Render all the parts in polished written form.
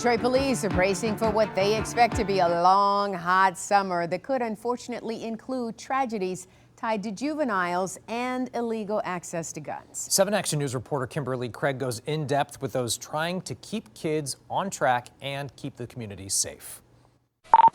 Detroit police are bracing for what they expect to be a long, hot summer that could unfortunately include tragedies tied to juveniles and illegal access to guns. 7 Action News reporter Kimberly Craig goes in depth with those trying to keep kids on track and keep the community safe.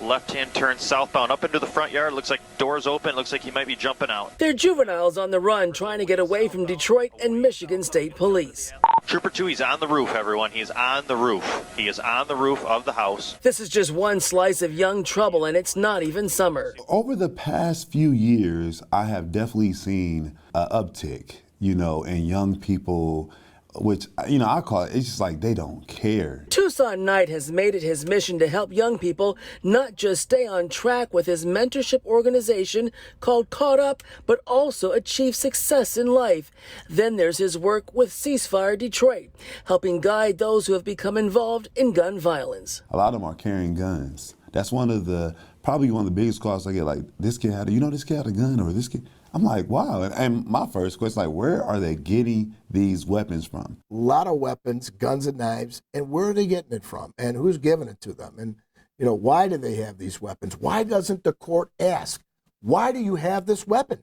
Left-hand turn southbound up into the front yard. Looks like doors open. Looks like he might be jumping out. They're juveniles on the run trying to get away from Detroit and Michigan State Police. Trooper 2, he's on the roof, everyone. He's on the roof. He is on the roof of the house. This is just one slice of young trouble, and it's not even summer. Over the past few years, I have definitely seen an uptick, in young people, which, I call it, it's just like they don't care. Tucson Knight has made it his mission to help young people not just stay on track with his mentorship organization called Caught Up, but also achieve success in life. Then there's his work with Ceasefire Detroit, helping guide those who have become involved in gun violence. A lot of them are carrying guns. That's probably one of the biggest calls I get, like, this kid had a gun, or this kid. I'm like, wow. And my first question, where are they getting these weapons from? A lot of weapons, guns and knives, and where are they getting it from? And who's giving it to them? And, why do they have these weapons? Why doesn't the court ask, why do you have this weapon?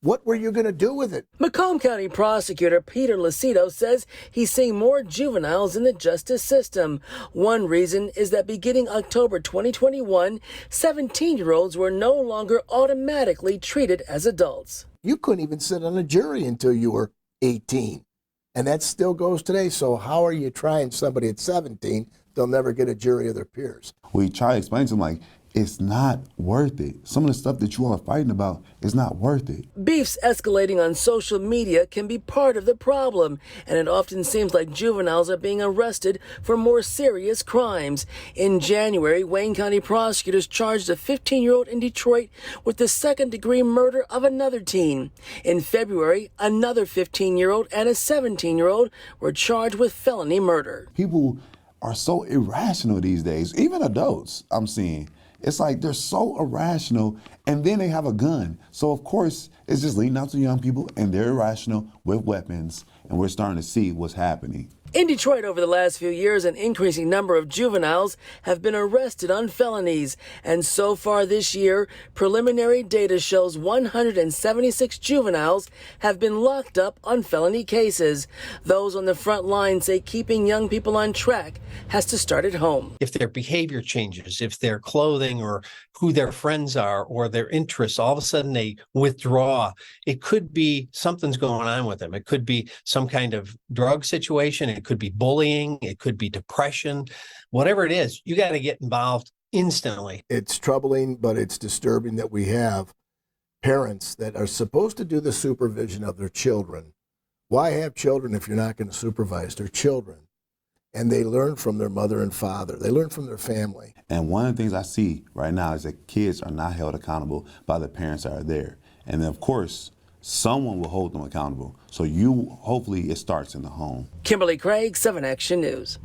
What were you going to do with it? Macomb County Prosecutor Peter Lucido says he's seeing more juveniles in the justice system. One reason is that beginning October 2021, 17-year-olds were no longer automatically treated as adults. You couldn't even sit on a jury until you were 18. And that still goes today. So how are you trying somebody at 17? They'll never get a jury of their peers. We try to explain to them, it's not worth it. Some of the stuff that you all are fighting about is not worth it. Beefs escalating on social media can be part of the problem, and it often seems like juveniles are being arrested for more serious crimes. In January, Wayne County prosecutors charged a 15-year-old in Detroit with the second-degree murder of another teen. In February, another 15-year-old and a 17-year-old were charged with felony murder. People are so irrational these days, even adults I'm seeing. It's like they're so irrational, and then they have a gun. So, of course, it's just leading out to young people, and they're irrational with weapons, and we're starting to see what's happening. In Detroit over the last few years, an increasing number of juveniles have been arrested on felonies. And so far this year, preliminary data shows 176 juveniles have been locked up on felony cases. Those on the front line say keeping young people on track has to start at home. If their behavior changes, if their clothing or who their friends are or their interests, all of a sudden they withdraw. It could be something's going on with them. It could be some kind of drug situation. It could be bullying. It could be depression. Whatever it is, you got to get involved instantly. It's troubling, but it's disturbing that we have parents that are supposed to do the supervision of their children. Why have children if you're not going to supervise their children? And they learn from their mother and father. They learn from their family. And one of the things I see right now is that kids are not held accountable by the parents that are there. And then, of course, someone will hold them accountable. So hopefully it starts in the home. Kimberly Craig, 7 Action News.